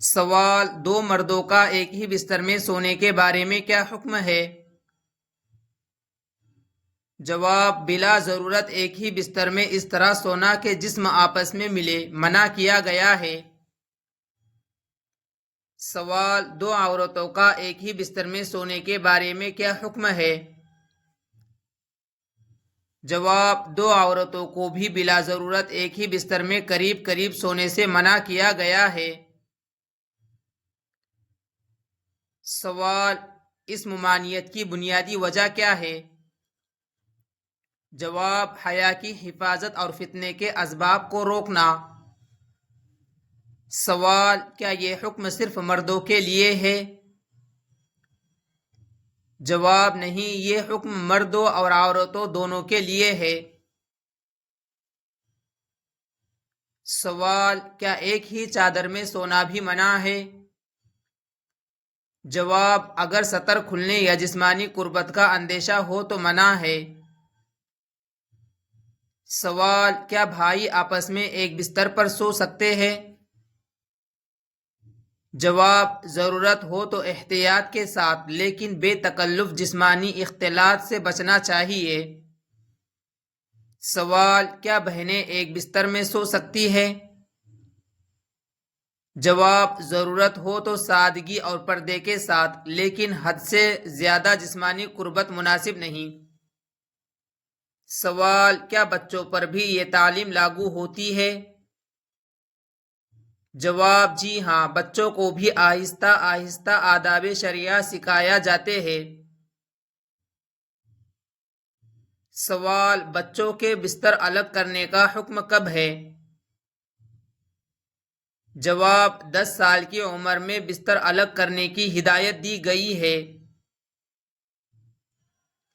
سوال: دو مردوں کا ایک ہی بستر میں سونے کے بارے میں کیا حکم ہے؟ جواب: بلا ضرورت ایک ہی بستر میں اس طرح سونا کہ جسم آپس میں ملے منع کیا گیا ہے۔ سوال: دو عورتوں کا ایک ہی بستر میں سونے کے بارے میں کیا حکم ہے؟ جواب: دو عورتوں کو بھی بلا ضرورت ایک ہی بستر میں قریب قریب سونے سے منع کیا گیا ہے۔ سوال: اس ممانعت کی بنیادی وجہ کیا ہے؟ جواب: حیا کی حفاظت اور فتنے کے اسباب کو روکنا۔ سوال: کیا یہ حکم صرف مردوں کے لیے ہے؟ جواب: نہیں، یہ حکم مردوں اور عورتوں دونوں کے لیے ہے۔ سوال: کیا ایک ہی چادر میں سونا بھی منع ہے؟ جواب: اگر ستر کھلنے یا جسمانی قربت کا اندیشہ ہو تو منع ہے۔ سوال: کیا بھائی آپس میں ایک بستر پر سو سکتے ہیں؟ جواب: ضرورت ہو تو احتیاط کے ساتھ، لیکن بے تکلف جسمانی اختلاط سے بچنا چاہیے۔ سوال: کیا بہنیں ایک بستر میں سو سکتی ہیں؟ جواب: ضرورت ہو تو سادگی اور پردے کے ساتھ، لیکن حد سے زیادہ جسمانی قربت مناسب نہیں۔ سوال: کیا بچوں پر بھی یہ تعلیم لاگو ہوتی ہے؟ جواب: جی ہاں، بچوں کو بھی آہستہ آہستہ آداب شرعیہ سکھایا جاتے ہیں۔ سوال: بچوں کے بستر الگ کرنے کا حکم کب ہے؟ جواب: 10 سال کی عمر میں بستر الگ کرنے کی ہدایت دی گئی ہے۔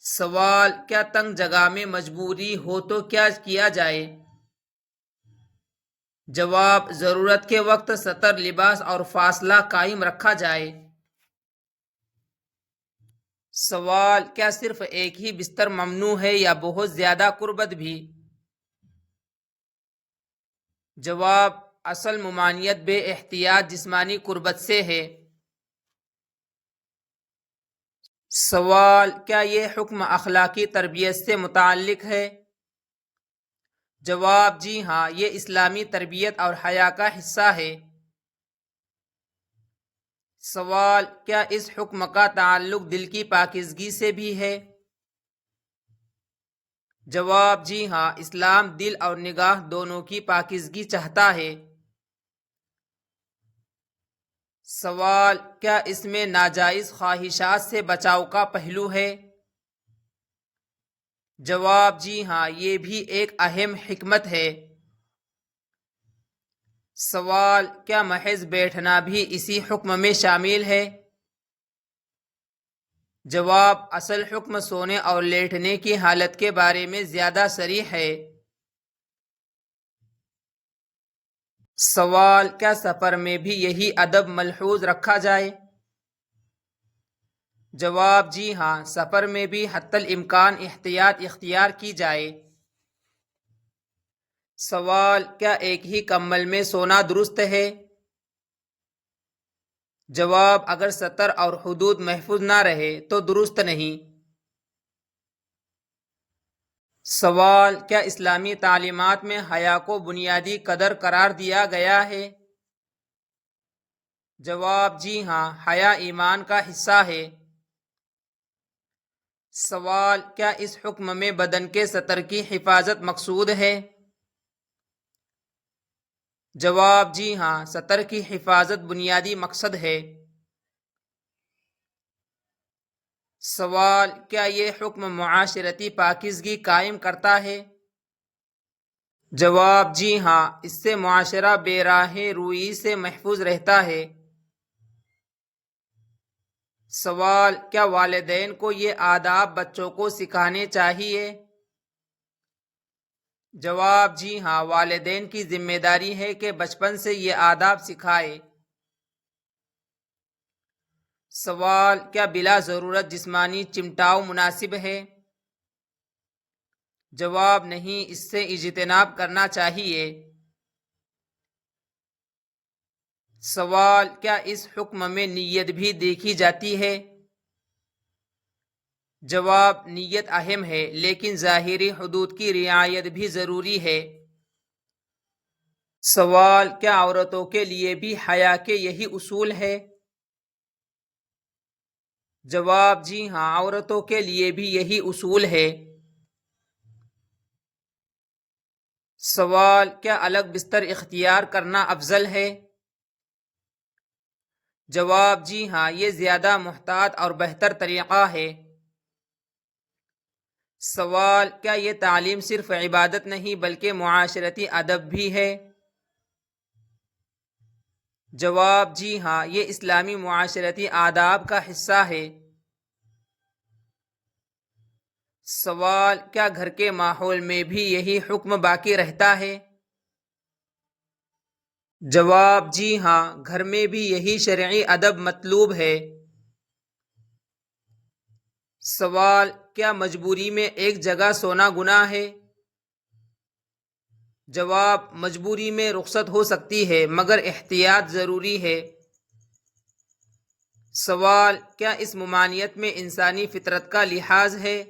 سوال: کیا تنگ جگہ میں مجبوری ہو تو کیا کیا جائے؟ جواب: ضرورت کے وقت ستر، لباس اور فاصلہ قائم رکھا جائے۔ سوال: کیا صرف ایک ہی بستر ممنوع ہے یا بہت زیادہ قربت بھی؟ جواب: اصل ممانعت بے احتیاط جسمانی قربت سے ہے۔ سوال: کیا یہ حکم اخلاقی تربیت سے متعلق ہے؟ جواب: جی ہاں، یہ اسلامی تربیت اور حیا کا حصہ ہے۔ سوال: کیا اس حکم کا تعلق دل کی پاکیزگی سے بھی ہے؟ جواب: جی ہاں، اسلام دل اور نگاہ دونوں کی پاکیزگی چاہتا ہے۔ سوال: کیا اس میں ناجائز خواہشات سے بچاؤ کا پہلو ہے؟ جواب: جی ہاں، یہ بھی ایک اہم حکمت ہے۔ سوال: کیا محض بیٹھنا بھی اسی حکم میں شامل ہے؟ جواب: اصل حکم سونے اور لیٹنے کی حالت کے بارے میں زیادہ صریح ہے۔ سوال: کیا سفر میں بھی یہی ادب ملحوظ رکھا جائے؟ جواب: جی ہاں، سفر میں بھی حتی الامکان احتیاط اختیار کی جائے۔ سوال: کیا ایک ہی کمبل میں سونا درست ہے؟ جواب: اگر سطر اور حدود محفوظ نہ رہے تو درست نہیں۔ سوال: کیا اسلامی تعلیمات میں حیا کو بنیادی قدر قرار دیا گیا ہے؟ جواب: جی ہاں، حیا ایمان کا حصہ ہے۔ سوال: کیا اس حکم میں بدن کے سطر کی حفاظت مقصود ہے؟ جواب: جی ہاں، سطر کی حفاظت بنیادی مقصد ہے۔ سوال: کیا یہ حکم معاشرتی پاکیزگی قائم کرتا ہے؟ جواب: جی ہاں، اس سے معاشرہ بے راہ روی سے محفوظ رہتا ہے۔ سوال: کیا والدین کو یہ آداب بچوں کو سکھانے چاہیے؟ جواب: جی ہاں، والدین کی ذمہ داری ہے کہ بچپن سے یہ آداب سکھائے۔ سوال: کیا بلا ضرورت جسمانی چمٹاؤ مناسب ہے؟ جواب: نہیں، اس سے اجتناب کرنا چاہیے۔ سوال: کیا اس حکم میں نیت بھی دیکھی جاتی ہے؟ جواب: نیت اہم ہے لیکن ظاہری حدود کی رعایت بھی ضروری ہے۔ سوال: کیا عورتوں کے لیے بھی حیا کے یہی اصول ہے؟ جواب: جی ہاں، عورتوں کے لیے بھی یہی اصول ہے۔ سوال: کیا الگ بستر اختیار کرنا افضل ہے؟ جواب: جی ہاں، یہ زیادہ محتاط اور بہتر طریقہ ہے۔ سوال: کیا یہ تعلیم صرف عبادت نہیں بلکہ معاشرتی ادب بھی ہے؟ جواب: جی ہاں، یہ اسلامی معاشرتی آداب کا حصہ ہے۔ سوال: کیا گھر کے ماحول میں بھی یہی حکم باقی رہتا ہے؟ جواب: جی ہاں، گھر میں بھی یہی شرعی ادب مطلوب ہے۔ سوال: کیا مجبوری میں ایک جگہ سونا گناہ ہے؟ جواب: مجبوری میں رخصت ہو سکتی ہے مگر احتیاط ضروری ہے۔ سوال: کیا اس ممانعت میں انسانی فطرت کا لحاظ ہے؟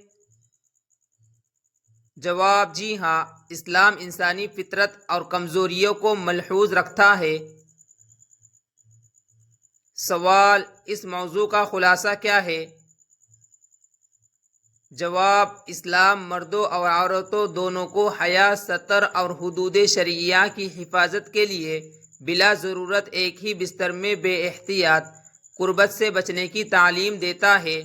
جواب: جی ہاں، اسلام انسانی فطرت اور کمزوریوں کو ملحوظ رکھتا ہے۔ سوال: اس موضوع کا خلاصہ کیا ہے؟ جواب: اسلام مردوں اور عورتوں دونوں کو حیا، ستر اور حدود شرعیہ کی حفاظت کے لیے بلا ضرورت ایک ہی بستر میں بے احتیاط قربت سے بچنے کی تعلیم دیتا ہے۔